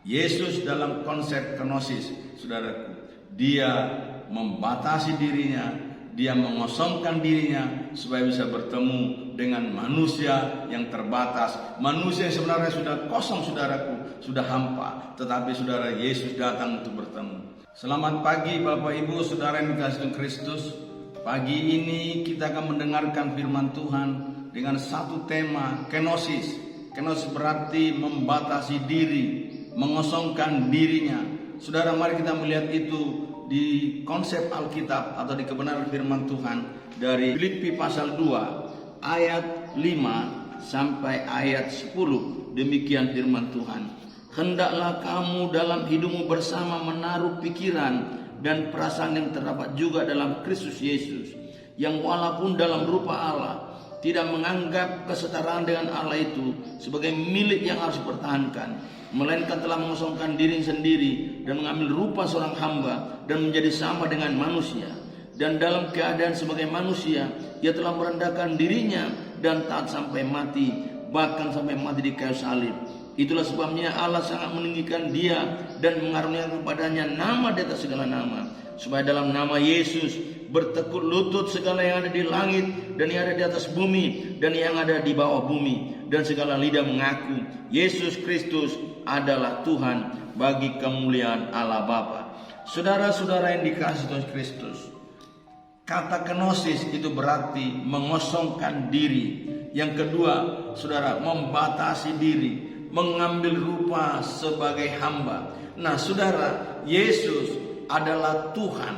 Yesus dalam konsep kenosis, saudaraku, dia membatasi dirinya, dia mengosongkan dirinya supaya bisa bertemu dengan manusia yang terbatas, manusia yang sebenarnya sudah kosong, saudaraku, sudah hampa, tetapi saudara, Yesus datang untuk bertemu. Selamat pagi Bapak Ibu Saudara yang dikasihi Kristus. Pagi ini kita akan mendengarkan firman Tuhan dengan satu tema, kenosis. Kenosis berarti membatasi diri, mengosongkan dirinya. Saudara, mari kita melihat itu di konsep Alkitab atau di kebenaran firman Tuhan dari Filipi pasal 2 ayat 5 sampai ayat 10. Demikian firman Tuhan. Hendaklah kamu dalam hidupmu bersama menaruh pikiran dan perasaan yang terdapat juga dalam Kristus Yesus, yang walaupun dalam rupa Allah tidak menganggap kesetaraan dengan Allah itu sebagai milik yang harus dipertahankan, melainkan telah mengosongkan diri sendiri dan mengambil rupa seorang hamba dan menjadi sama dengan manusia. Dan dalam keadaan sebagai manusia, ia telah merendahkan dirinya dan taat sampai mati, bahkan sampai mati di kayu salib. Itulah sebabnya Allah sangat meninggikan dia dan mengaruniakan kepadanya nama di atas segala nama, supaya dalam nama Yesus bertekuk lutut segala yang ada di langit dan yang ada di atas bumi dan yang ada di bawah bumi, dan segala lidah mengaku Yesus Kristus adalah Tuhan, bagi kemuliaan Allah Bapa. Saudara-saudara yang dikasihi Tuhan Kristus, kata kenosis itu berarti mengosongkan diri. Yang kedua, saudara, membatasi diri, mengambil rupa sebagai hamba. Nah, saudara, Yesus adalah Tuhan.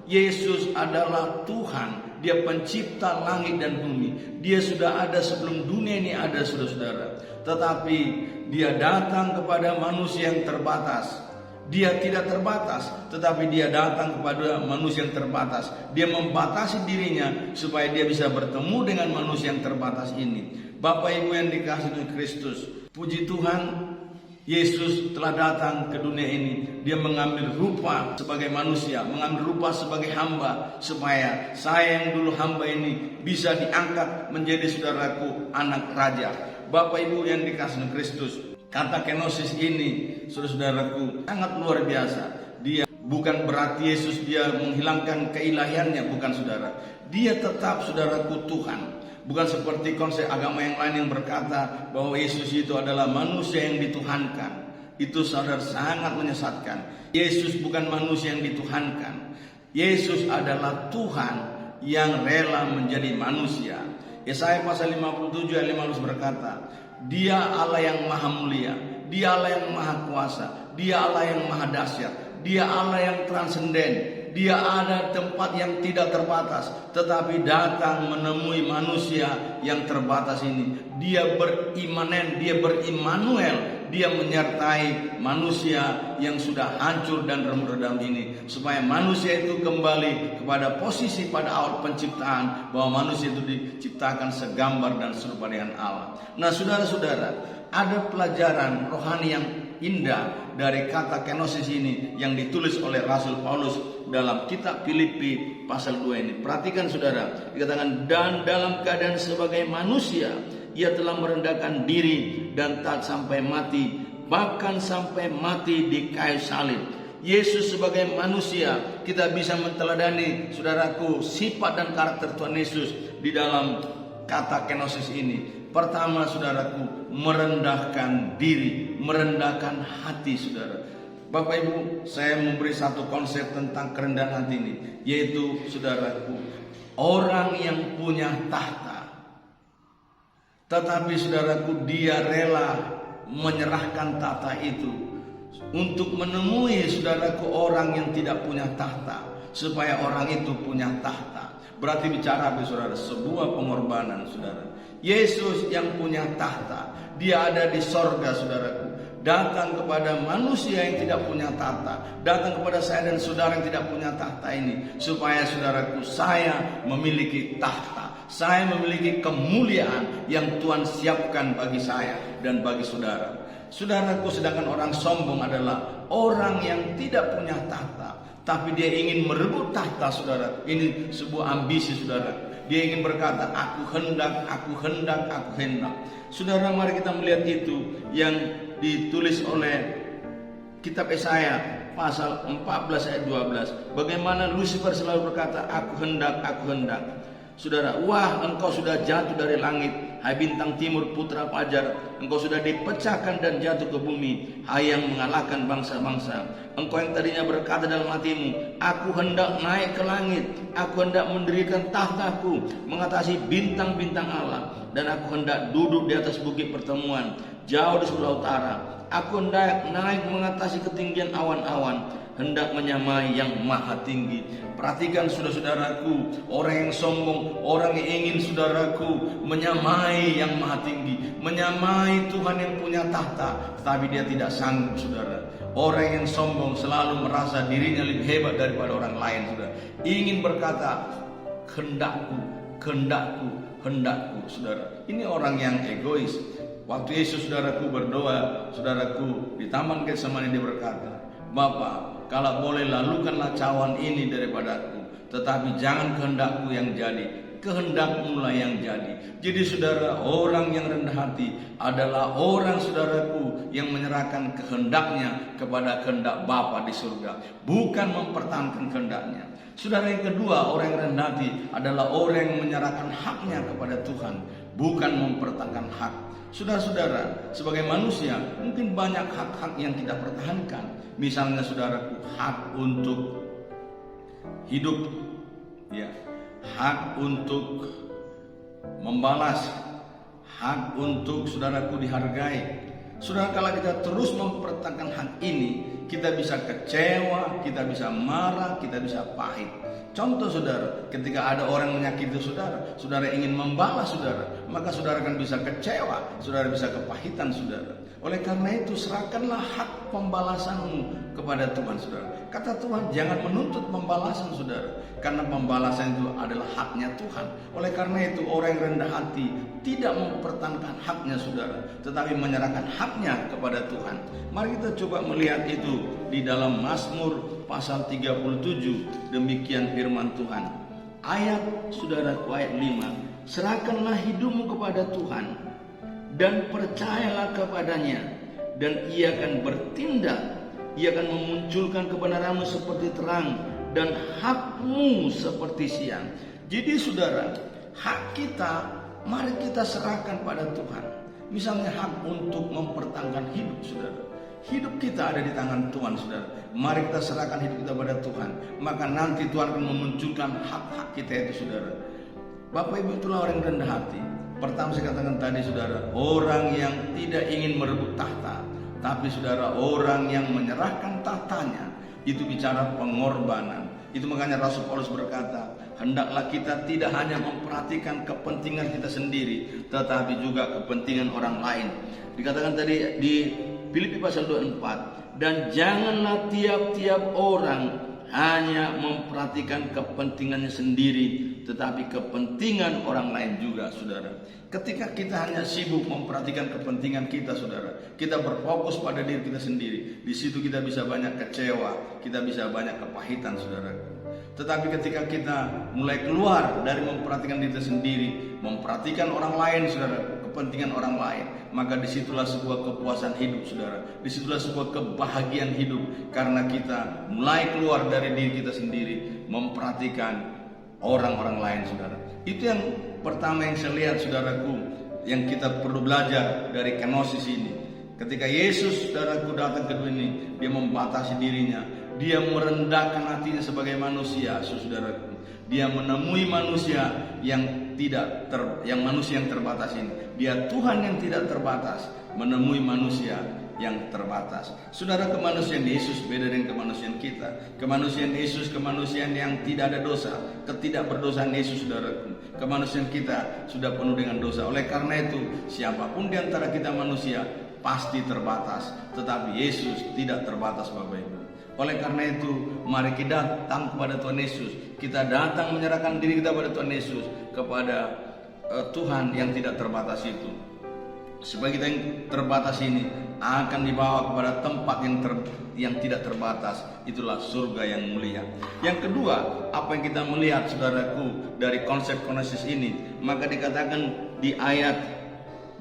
Yesus adalah Tuhan. Dia pencipta langit dan bumi. Dia sudah ada sebelum dunia ini ada, saudara-saudara. Tetapi dia datang kepada manusia yang terbatas. Dia tidak terbatas, tetapi dia datang kepada manusia yang terbatas. Dia membatasi dirinya supaya dia bisa bertemu dengan manusia yang terbatas ini. Bapak Ibu yang dikasihi Kristus, puji Tuhan, Yesus telah datang ke dunia ini. Dia mengambil rupa sebagai manusia, mengambil rupa sebagai hamba, supaya saya yang dulu hamba ini bisa diangkat menjadi, saudaraku, anak raja. Bapak Ibu yang dikasihi Kristus, kata kenosis ini, saudara-saudaraku, sangat luar biasa. Dia bukan berarti Yesus dia menghilangkan keilahiannya, bukan, saudara. Dia tetap, saudaraku, Tuhan. Bukan seperti konsep agama yang lain yang berkata bahwa Yesus itu adalah manusia yang dituhankan. Itu, saudara, sangat menyesatkan. Yesus bukan manusia yang dituhankan. Yesus adalah Tuhan yang rela menjadi manusia. Yesaya pasal 57 ayat 15 berkata, Dia Allah yang maha mulia, Dia Allah yang maha kuasa, Dia Allah yang maha dahsyat, Dia Allah yang transenden. Dia ada tempat yang tidak terbatas, tetapi datang menemui manusia yang terbatas ini. Dia berimanen, dia berimmanuel, dia menyertai manusia yang sudah hancur dan remuk-redam ini, supaya manusia itu kembali kepada posisi pada awal penciptaan, bahwa manusia itu diciptakan segambar dan serupa dengan Allah. Nah, saudara-saudara, ada pelajaran rohani yang indah dari kata kenosis ini yang ditulis oleh Rasul Paulus dalam kitab Filipi pasal 2 ini. Perhatikan, saudara, dikatakan, dan dalam keadaan sebagai manusia ia telah merendahkan diri dan taat sampai mati, bahkan sampai mati di kayu salib. Yesus sebagai manusia, kita bisa menteladani, saudaraku, sifat dan karakter Tuhan Yesus di dalam kata kenosis ini. Pertama, saudaraku, merendahkan diri, merendahkan hati, saudara. Bapak Ibu, saya memberi satu konsep tentang kerendahan hati ini, yaitu, saudaraku, orang yang punya tahta, tetapi, saudaraku, dia rela menyerahkan tahta itu untuk menemui, saudaraku, orang yang tidak punya tahta, supaya orang itu punya tahta. Berarti bicara, saudara, sebuah pengorbanan, saudara. Yesus yang punya tahta, dia ada di sorga, saudaraku, datang kepada manusia yang tidak punya tahta, datang kepada saya dan saudara yang tidak punya tahta ini, supaya, saudaraku, saya memiliki tahta, saya memiliki kemuliaan yang Tuhan siapkan bagi saya dan bagi saudara. Saudaraku, sedangkan orang sombong adalah orang yang tidak punya tahta, tapi dia ingin merebut tahta, saudara. Ini sebuah ambisi, saudara. Dia ingin berkata, aku hendak, aku hendak, aku hendak. Saudara, mari kita melihat itu yang ditulis oleh Kitab Yesaya pasal 14 ayat 12. Bagaimana Lucifer selalu berkata, aku hendak, aku hendak. Saudara, wah engkau sudah jatuh dari langit, hai bintang timur putra fajar. Engkau sudah dipecahkan dan jatuh ke bumi, hai yang mengalahkan bangsa-bangsa. Engkau yang tadinya berkata dalam hatimu, aku hendak naik ke langit, aku hendak mendirikan tahtaku mengatasi bintang-bintang Allah, dan aku hendak duduk di atas bukit pertemuan jauh di sebelah utara. Aku hendak naik mengatasi ketinggian awan-awan, hendak menyamai yang maha tinggi. Perhatikan saudara-saudaraku, orang yang sombong, orang yang ingin saudaraku menyamai yang maha tinggi, menyamai Tuhan yang punya tahta, tapi dia tidak sanggup, saudara. Orang yang sombong selalu merasa dirinya lebih hebat daripada orang lain, saudara. Ingin berkata, kehendakku, kehendakku, kehendakku, saudara. Ini orang yang egois. Waktu Yesus, saudaraku, berdoa, saudaraku, di Taman Getsemani, dia berkata, Bapa, kalau boleh lalukanlah cawan ini daripadaku, tetapi jangan kehendakku yang jadi, kehendakmu lah yang jadi. Jadi saudara, orang yang rendah hati adalah orang, saudaraku, yang menyerahkan kehendaknya kepada kehendak Bapa di surga, bukan mempertahankan kehendaknya. Saudara, yang kedua, orang yang rendah hati adalah orang yang menyerahkan haknya kepada Tuhan, bukan mempertahankan hak. Saudara-saudara, sebagai manusia mungkin banyak hak-hak yang kita pertahankan. Misalnya saudaraku, hak untuk hidup, ya, hak untuk membalas, hak untuk saudaraku dihargai. Saudara, kalau kita terus mempertahankan hak ini, kita bisa kecewa, kita bisa marah, kita bisa pahit. Contoh saudara, ketika ada orang menyakiti saudara, saudara ingin membalas saudara, maka saudara akan bisa kecewa, saudara bisa kepahitan saudara. Oleh karena itu, serahkanlah hak pembalasanmu kepada Tuhan, saudara. Kata Tuhan, jangan menuntut pembalasan, saudara, karena pembalasan itu adalah haknya Tuhan. Oleh karena itu, orang yang rendah hati tidak mempertahankan haknya, saudara, tetapi menyerahkan haknya kepada Tuhan. Mari kita coba melihat itu di dalam Mazmur pasal 37, demikian firman Tuhan. Ayat, saudaraku, ayat 5. Serahkanlah hidupmu kepada Tuhan dan percayalah kepadanya, dan ia akan bertindak. Ia akan memunculkan kebenaranmu seperti terang dan hakmu seperti siang. Jadi saudara, hak kita mari kita serahkan pada Tuhan. Misalnya hak untuk mempertahankan hidup, saudara. Hidup kita ada di tangan Tuhan, saudara. Mari kita serahkan hidup kita pada Tuhan. Maka nanti Tuhan akan memunculkan hak-hak kita itu, saudara. Bapak Ibu, itulah orang yang rendah hati. Pertama saya katakan tadi, saudara, orang yang tidak ingin merebut tahta, tapi saudara, orang yang menyerahkan tahtanya. Itu bicara pengorbanan. Itu makanya Rasul Paulus berkata, hendaklah kita tidak hanya memperhatikan kepentingan kita sendiri, tetapi juga kepentingan orang lain. Dikatakan tadi di Filipi pasal 24, dan janganlah tiap-tiap orang hanya memperhatikan kepentingannya sendiri, tetapi kepentingan orang lain juga, saudara. Ketika kita hanya sibuk memperhatikan kepentingan kita, saudara, kita berfokus pada diri kita sendiri, di situ kita bisa banyak kecewa, kita bisa banyak kepahitan, saudara. Tetapi ketika kita mulai keluar dari memperhatikan diri kita sendiri, memperhatikan orang lain, saudara, kepentingan orang lain, maka disitulah sebuah kepuasan hidup, saudara. Disitulah sebuah kebahagiaan hidup, karena kita mulai keluar dari diri kita sendiri, memperhatikan orang-orang lain, saudara. Itu yang pertama yang saya lihat, saudaraku, yang kita perlu belajar dari kenosis ini. Ketika Yesus, saudaraku, datang ke dunia ini, dia membatasi dirinya, dia merendahkan hatinya sebagai manusia, saudaraku. Dia menemui manusia yang manusia yang terbatas ini. Dia Tuhan yang tidak terbatas menemui manusia yang terbatas. Saudara, kemanusiaan Yesus beda dengan kemanusiaan kita. Kemanusiaan Yesus kemanusiaan yang tidak ada dosa, ketidakberdosaan Yesus, saudaraku. Kemanusiaan kita sudah penuh dengan dosa. Oleh karena itu, siapapun di antara kita manusia pasti terbatas, tetapi Yesus tidak terbatas, Bapak Ibu. Oleh karena itu, mari kita datang kepada Tuhan Yesus. Kita datang menyerahkan diri kita kepada Tuhan Yesus, kepada Tuhan yang tidak terbatas itu. Supaya kita yang terbatas ini akan dibawa kepada tempat yang tidak terbatas. Itulah surga yang mulia. Yang kedua, apa yang kita melihat, saudaraku, dari konsep kenosis ini, maka dikatakan di ayat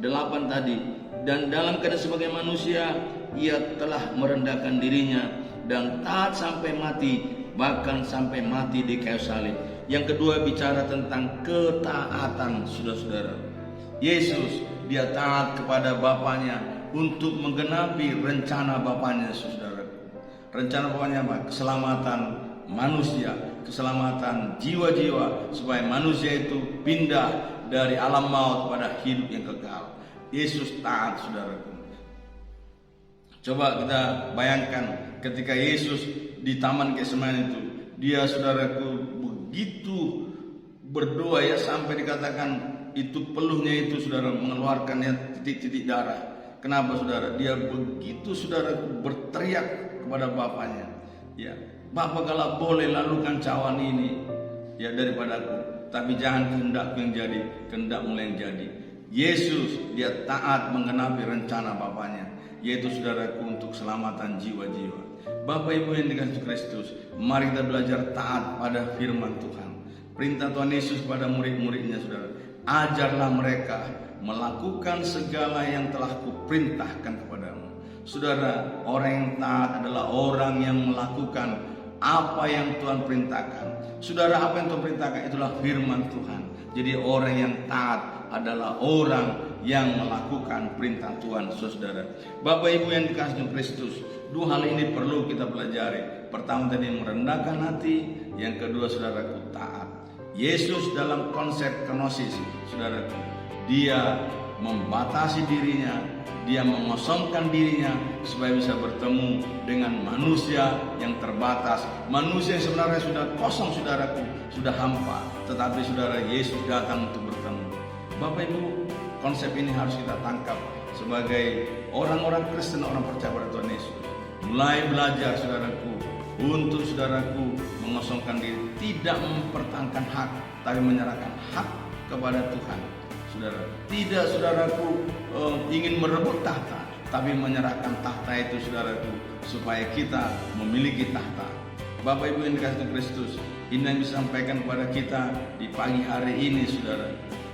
8 tadi, dan dalam keadaan sebagai manusia ia telah merendahkan dirinya dan taat sampai mati, bahkan sampai mati di kayu salib. Yang kedua bicara tentang ketaatan, saudara-saudara. Yesus dia taat kepada Bapaknya untuk menggenapi rencana Bapaknya, saudara. Rencana Bapaknya apa? Keselamatan manusia, keselamatan jiwa-jiwa, supaya manusia itu pindah dari alam maut pada hidup yang kekal. Yesus taat, saudaraku. Coba kita bayangkan ketika Yesus di Taman Getsemani itu, dia, saudaraku, begitu berdoa ya, sampai dikatakan itu peluhnya itu, saudara, mengeluarkan titik-titik darah. Kenapa, saudara? Dia begitu, saudaraku, berteriak kepada Bapaknya, ya, Bapa, kalau boleh lalukan cawan ini ya daripadaku, tapi jangan kehendakku yang jadi, kehendakmu yang jadi. Yesus dia taat menggenapi rencana Bapaknya, yaitu, saudaraku, untuk keselamatan jiwa-jiwa. Bapak Ibu yang dikasihi Kristus, mari kita belajar taat pada firman Tuhan. Perintah Tuhan Yesus pada murid-muridnya, saudara, ajarlah mereka melakukan segala yang telah kuperintahkan kepadamu. Saudara, orang yang taat adalah orang yang melakukan apa yang Tuhan perintahkan. Saudara, apa yang Tuhan perintahkan itulah firman Tuhan. Jadi orang yang taat adalah orang yang melakukan perintah Tuhan, saudara. Bapak Ibu yang dikasihi Kristus, dua hal ini perlu kita pelajari. Pertama tadi merendahkan hati, yang kedua, saudaraku, taat. Yesus dalam konsep kenosis, saudaraku, dia membatasi dirinya, dia mengosongkan dirinya supaya bisa bertemu dengan manusia yang terbatas, manusia yang sebenarnya sudah kosong, saudaraku, sudah hampa, tetapi, saudara, Yesus datang untuk bertemu. Bapak Ibu, konsep ini harus kita tangkap sebagai orang-orang Kristen, orang percaya pada Tuhan Yesus. Mulai belajar, saudaraku, untuk, saudaraku, mengosongkan diri, tidak mempertahankan hak, tapi menyerahkan hak kepada Tuhan. Saudara, tidak, saudaraku, ingin merebut tahta, tapi menyerahkan tahta itu, saudaraku, supaya kita memiliki tahta. Bapak Ibu yang dikasihi Kristus, ini yang disampaikan kepada kita di pagi hari ini, saudara.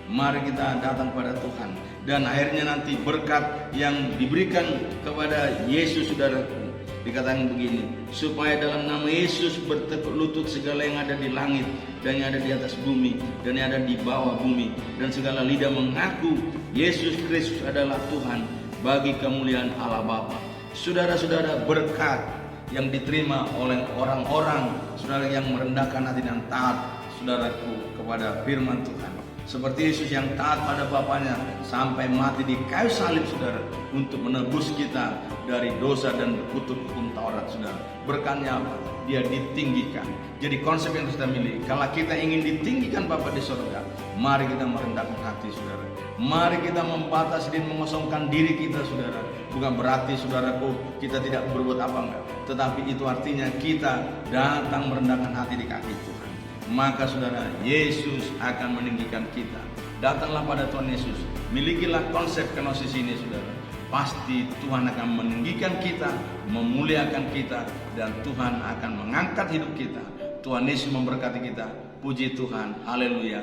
Mari kita datang kepada Tuhan, dan akhirnya nanti berkat yang diberikan kepada Yesus, saudaraku, dikatakan begini, supaya dalam nama Yesus bertekuk lutut segala yang ada di langit dan yang ada di atas bumi dan yang ada di bawah bumi, dan segala lidah mengaku Yesus Kristus adalah Tuhan, bagi kemuliaan Allah Bapa. Saudara-saudara, berkat yang diterima oleh orang-orang, saudara, yang merendahkan hati dan taat, saudaraku, kepada firman Tuhan, seperti Yesus yang taat pada Bapaknya sampai mati di kayu salib, saudara, untuk menebus kita dari dosa dan berkutuk hukum Taurat, saudara. Berkatnya apa? Dia ditinggikan. Jadi konsep yang kita miliki, kalau kita ingin ditinggikan Bapa di surga, mari kita merendahkan hati, saudara. Mari kita membatasi dan mengosongkan diri kita, saudara. Bukan berarti, saudaraku, kita tidak berbuat apa enggak, tetapi itu artinya kita datang merendahkan hati di kaki Tuhan. Maka, saudara, Yesus akan meninggikan kita. Datanglah pada Tuhan Yesus, milikilah konsep kenosis ini, saudara. Pasti Tuhan akan meninggikan kita, memuliakan kita, dan Tuhan akan mengangkat hidup kita. Tuhan Yesus memberkati kita. Puji Tuhan, haleluya,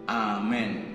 amin.